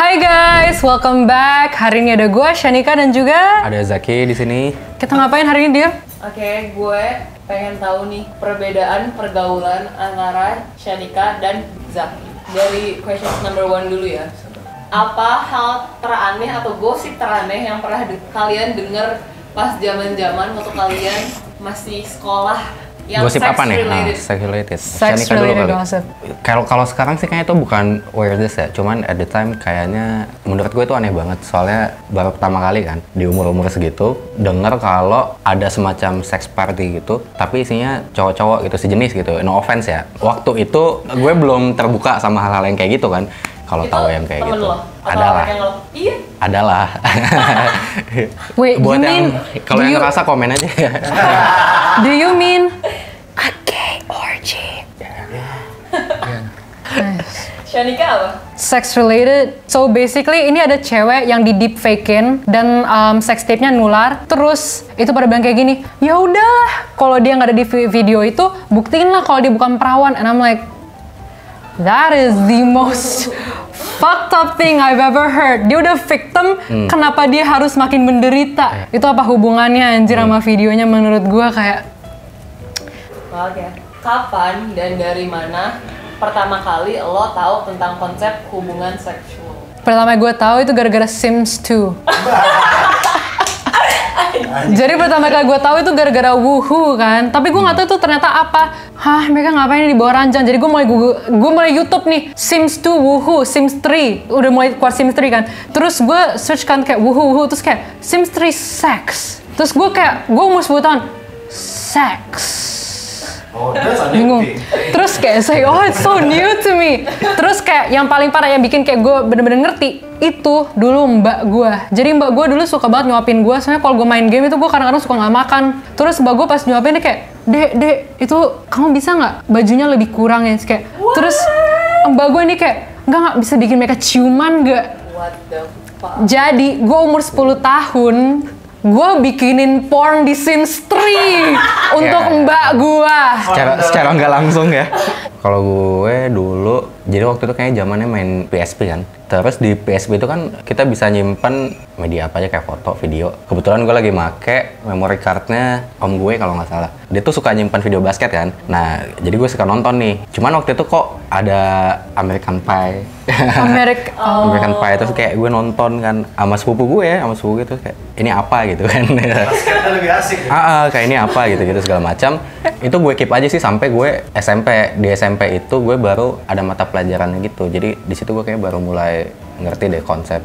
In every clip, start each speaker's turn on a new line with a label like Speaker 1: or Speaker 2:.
Speaker 1: Hai guys, welcome back. Hari ini ada gue, Shanika, dan juga
Speaker 2: ada Zaki di sini.
Speaker 1: Kita ngapain hari ini, Dir?
Speaker 3: Oke, gue pengen tahu nih perbedaan pergaulan antara Shanika dan Zaki. Dari question number 1 dulu ya. Apa hal teraneh atau gosip teraneh yang pernah kalian dengar pas zaman-zaman waktu kalian masih sekolah? Yang
Speaker 2: Gosip apa nih?
Speaker 3: Sex related.
Speaker 1: Sex related gossip.
Speaker 2: Kalau sekarang sih kayaknya itu bukan weirdest ya, cuman at the time kayaknya menurut gue itu aneh banget. Soalnya baru pertama kali kan di umur-umur segitu denger kalau ada semacam sex party gitu, tapi isinya cowok-cowok gitu sejenis gitu. No offense ya. Waktu itu gue belum terbuka sama hal-hal yang kayak gitu kan. Kalau tahu yang kayak gitu. Adalah.
Speaker 3: Iya.
Speaker 2: Adalah.
Speaker 1: Wait,
Speaker 2: buat
Speaker 1: you
Speaker 2: yang kalau yang ngerasa komen aja ya.
Speaker 1: Do you mean a gay orgy? Nice.
Speaker 3: Shanika apa?
Speaker 1: Sex related. So basically ini ada cewek yang di deep fakein dan sex tape-nya nular. Terus itu pada bilang kayak gini, ya udah, kalau dia nggak ada di video itu, buktiin lah kalau dia bukan perawan. And I'm like, that is the most fucked up thing I've ever heard. Dia udah victim, kenapa dia harus makin menderita? Itu apa hubungannya anjir sama videonya menurut gua kayak...
Speaker 3: Oke. Kapan dan dari mana pertama kali lo tahu tentang konsep hubungan seksual?
Speaker 1: Pertama gue tahu itu gara-gara Sims 2. Jadi pertama kali gue tahu itu gara-gara Woohoo kan, tapi gue nggak tahu itu ternyata apa. Hah, mereka ngapain di bawah ranjang? Jadi gue mulai YouTube nih, Sims 2 Woohoo, Sims 3, udah mulai keluar Sims 3 kan. Terus gue search kan kayak Woohoo, terus kayak Sims 3 sex. Terus gue umur 10 tahun, sex.
Speaker 4: Oh, that's a new
Speaker 1: Bingung.
Speaker 4: thing.
Speaker 1: Terus kayak say, oh it's so new to me. Terus kayak yang paling parah yang bikin kayak gue bener-bener ngerti itu dulu mbak gue. Jadi mbak gue dulu suka banget nyuapin gue. Soalnya kalau gue main game itu gue kadang-kadang suka nggak makan. Terus mbak gue pas nyuapin dia kayak, dek itu kamu bisa nggak bajunya lebih kurang ya? Kayak, terus mbak gue ini kayak nggak bisa bikin mereka ciuman nggak?
Speaker 3: What the fuck?
Speaker 1: Jadi gue umur 10 tahun. Gue bikinin porn di Sims 3 untuk mbak gue.
Speaker 2: Secara nggak langsung ya. Kalau gue dulu, jadi waktu itu kayaknya zamannya main PSP kan. Terus di PSP itu kan kita bisa nyimpen media apa aja kayak foto, video. Kebetulan gue lagi make memory cardnya om gue kalau nggak salah. Dia tuh suka nyimpan video basket kan. Nah, jadi gue suka nonton nih. Cuman waktu itu kok ada American Pie. American Pie terus kayak gue nonton kan sama sepupu gue terus kayak ini apa gitu kan.
Speaker 4: Basketnya lebih asik ya?
Speaker 2: Kayak ini apa gitu segala macam. Itu gue keep aja sih sampai gue SMP. Di SMP itu gue baru ada mata pelajarannya gitu. Jadi di situ gue kayak baru mulai ngerti deh konsep.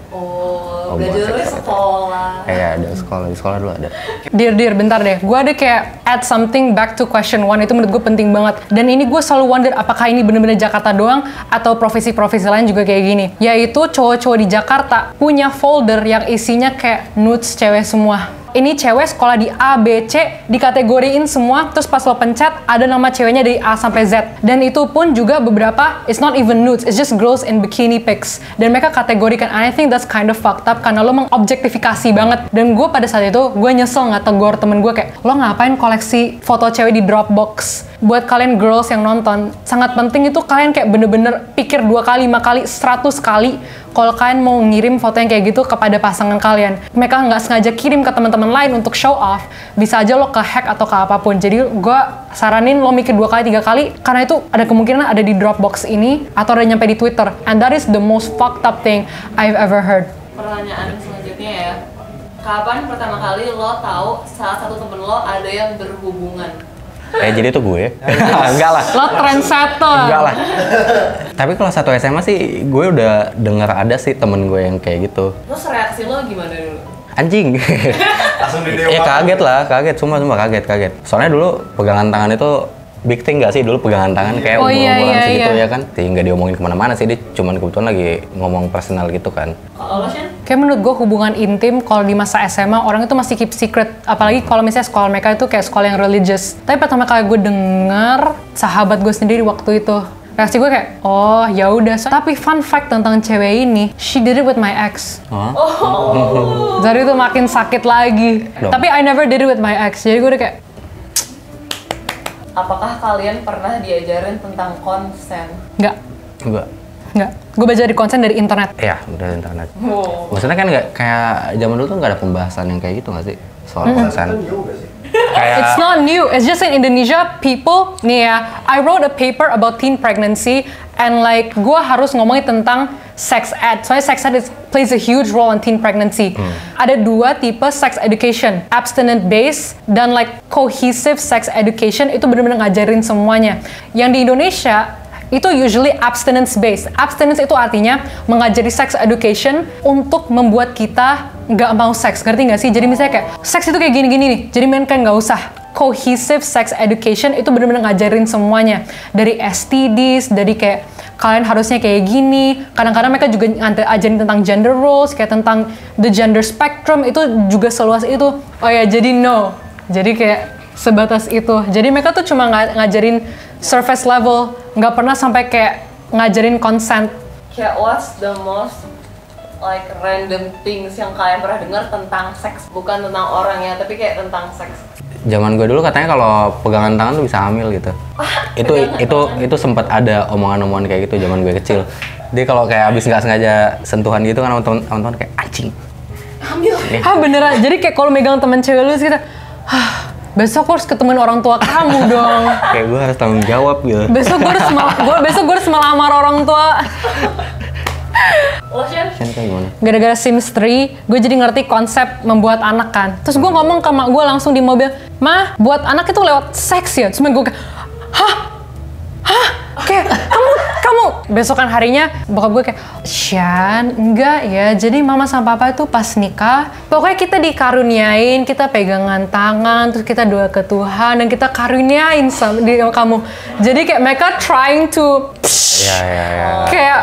Speaker 3: Belajar di sekolah.
Speaker 2: Iya, ada di sekolah dulu ada.
Speaker 1: Dir, bentar deh. Gue ada kayak add something back to question 1, itu menurut gue penting banget. Dan ini gue selalu wonder apakah ini bener-bener Jakarta doang atau profesi-profesi lain juga kayak gini. Yaitu cowok-cowok di Jakarta punya folder yang isinya kayak nudes cewek semua. Ini cewek sekolah di A, B, C, dikategoriin semua, terus pas lo pencet, ada nama ceweknya dari A sampai Z. Dan itu pun juga beberapa, it's not even nudes, it's just girls in bikini pics. Dan mereka kategorikan, and I think that's kind of fucked up, karena lo mengobjektifikasi banget. Dan gue pada saat itu, gue nyesel nggak tegur temen gue kayak, lo ngapain koleksi foto cewek di Dropbox? Buat kalian girls yang nonton, sangat penting itu kalian kayak bener-bener pikir 2 kali, 5 kali, 100 kali kalau kalian mau ngirim foto yang kayak gitu kepada pasangan kalian. Mereka nggak sengaja kirim ke teman-teman lain untuk show off, bisa aja lo ke hack atau ke apapun. Jadi gue saranin lo mikir 2 kali, 3 kali, karena itu ada kemungkinan ada di Dropbox ini atau ada nyampe di Twitter. And that is the most fucked up thing I've ever heard.
Speaker 3: Pertanyaan selanjutnya ya. Kapan pertama kali lo tahu salah satu temen lo ada yang berhubungan?
Speaker 2: Jadi itu gue. Enggak lah.
Speaker 1: Lo trendsetter.
Speaker 2: Enggak lah. Tapi kalau 1 SMA sih gue udah dengar ada sih temen gue yang kayak gitu.
Speaker 3: Terus reaksi lo gimana dulu?
Speaker 2: Anjing.
Speaker 4: Langsung di
Speaker 2: Ya kaget, sumpah kaget. Soalnya dulu pegangan tangan itu big thing gak sih dulu pegangan tangan kayak umur-umuran segitu ya kan? Nggak diomongin kemana-mana sih, dia cuman kebetulan lagi ngomong personal gitu kan.
Speaker 3: Kalau lo, Shen?
Speaker 1: Kayak menurut gue hubungan intim kalau di masa SMA orang itu masih keep secret, apalagi kalau misalnya sekolah mereka itu kayak sekolah yang religious. Tapi pertama kali gue denger sahabat gue sendiri waktu itu, reaksi gue kayak, oh ya udah. Tapi fun fact tentang cewek ini, she did it with my ex. Jadi itu makin sakit lagi. Tapi I never did it with my ex, jadi gue udah kayak,
Speaker 3: apakah kalian pernah diajarin tentang konsen?
Speaker 1: enggak. Nggak. Gue baca dari konsen dari internet.
Speaker 2: Iya, dari internet.
Speaker 3: Wow.
Speaker 2: Maksudnya kan nggak kayak zaman dulu tuh nggak ada pembahasan yang kayak gitu nggak sih soal konsen? Kayak
Speaker 1: It's not new. It's just in Indonesia, people, nih ya, I wrote a paper about teen pregnancy and like, gue harus ngomongin tentang sex ed. Soalnya sex ed plays a huge role in teen pregnancy. Ada 2 tipe sex education, abstinent based dan like cohesive sex education, itu benar-benar ngajarin semuanya. Yang di Indonesia, itu usually abstinence based. Abstinence itu artinya mengajari sex education untuk membuat kita nggak mau seks. Ngerti nggak sih? Jadi misalnya kayak, seks itu kayak gini-gini nih, jadi men kan nggak usah. Cohesive sex education itu benar-benar ngajarin semuanya. Dari STDs, dari kayak kalian harusnya kayak gini. Kadang-kadang mereka juga ajarin tentang gender roles, kayak tentang the gender spectrum, itu juga seluas itu. Oh ya, jadi no. Jadi kayak sebatas itu. Jadi mereka tuh cuma ngajarin surface level, nggak pernah sampai kayak ngajarin consent.
Speaker 3: Kayak what's the most like random things yang kalian pernah dengar tentang seks? Bukan tentang orangnya, tapi kayak tentang seks.
Speaker 2: zaman gue dulu katanya kalau pegangan tangan tuh bisa hamil gitu. Itu sempat ada omongan-omongan kayak gitu zaman gue kecil. Dia kalau kayak abis nggak sengaja sentuhan gitu kan sama teman-teman kayak anjing.
Speaker 3: Hamil.
Speaker 1: Ah beneran, jadi kayak kalau megang teman cewek lu sih kita, besok gue harus ketemuin orang tua kamu dong.
Speaker 2: Kayak gue harus tanggung jawab gitu.
Speaker 1: Besok gue harus melamar orang tua.
Speaker 3: Lo Shen?
Speaker 2: Kan kayak gimana?
Speaker 1: Gara-gara Sims 3, gue jadi ngerti konsep membuat anak kan. Terus gue ngomong ke mak gue langsung di mobil, "Ma, buat anak itu lewat seks ya?" Terus gue kayak, "Hah? Kayak, kamu?" Besokan harinya, bokap gue kayak, "Shan, enggak ya, jadi mama sama papa itu pas nikah, pokoknya kita dikaruniain, kita pegangan tangan, terus kita doa ke Tuhan, dan kita karuniain sama kamu." Jadi kayak mereka trying to
Speaker 2: Ya.
Speaker 1: kayak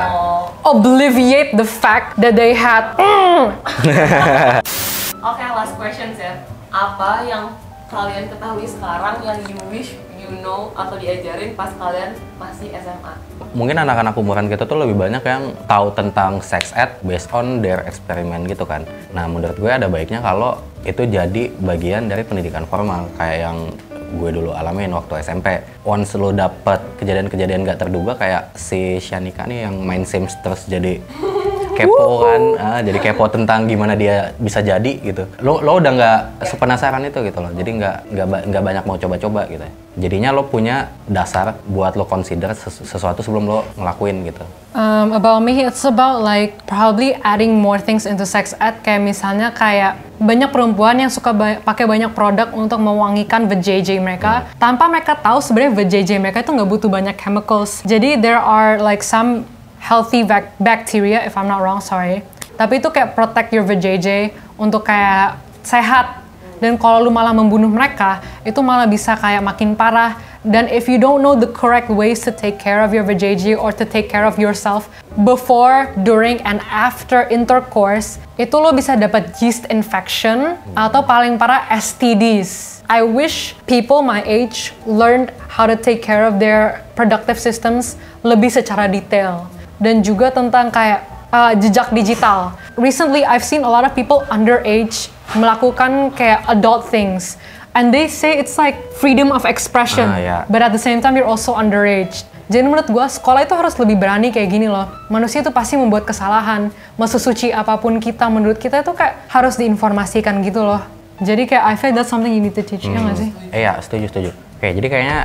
Speaker 1: obliviate the fact that they had.
Speaker 3: Oke, last questions ya. Apa yang kalian ketahui sekarang yang you wish you know atau diajarin pas kalian masih SMA?
Speaker 2: Mungkin anak-anak umuran kita tuh lebih banyak yang tahu tentang sex ed based on their experiment gitu kan. Nah, menurut gue ada baiknya kalau itu jadi bagian dari pendidikan formal kayak yang gue dulu alamin waktu SMP. Once lo dapet kejadian-kejadian gak terduga kayak si Shanika nih yang main Sims terus jadi kepo kan, jadi kepo tentang gimana dia bisa jadi gitu. Lo udah nggak sepenasaran itu gitu loh, jadi nggak banyak mau coba-coba gitu. Jadinya lo punya dasar buat lo consider sesuatu sebelum lo ngelakuin gitu.
Speaker 1: About me, it's about like probably adding more things into sex ed. Kayak misalnya kayak banyak perempuan yang suka pakai banyak produk untuk mewangikan vajayjay mereka, tanpa mereka tahu sebenarnya vajayjay mereka itu nggak butuh banyak chemicals. Jadi there are like some healthy bacteria, if I'm not wrong, sorry. Tapi itu kayak protect your vajayjay untuk kayak sehat. Dan kalau lu malah membunuh mereka, itu malah bisa kayak makin parah. Dan if you don't know the correct ways to take care of your vajayjay or to take care of yourself before, during, and after intercourse, itu lo bisa dapat yeast infection atau paling parah STDs. I wish people my age learned how to take care of their productive systems lebih secara detail. Dan juga tentang kayak jejak digital. Recently, I've seen a lot of people underage melakukan kayak adult things. And they say it's like freedom of expression. But at the same time, you're also underage. Jadi menurut gue, sekolah itu harus lebih berani kayak gini loh. Manusia itu pasti membuat kesalahan. Mau sesuci apapun kita, menurut kita itu kayak harus diinformasikan gitu loh. Jadi kayak I feel that's something you need to teach, ya nggak sih?
Speaker 2: Iya, setuju. Oke, jadi kayaknya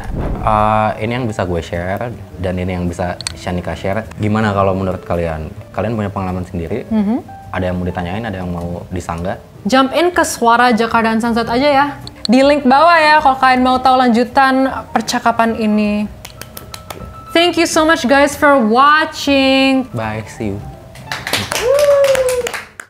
Speaker 2: ini yang bisa gue share dan ini yang bisa Shanika share. Gimana kalau menurut kalian? Kalian punya pengalaman sendiri? Ada yang mau ditanyain, ada yang mau disanggah?
Speaker 1: Jump in ke Suara Jakarta dan Sunset aja ya. Di link bawah ya kalau kalian mau tahu lanjutan percakapan ini. Thank you so much guys for watching.
Speaker 2: Bye, see you.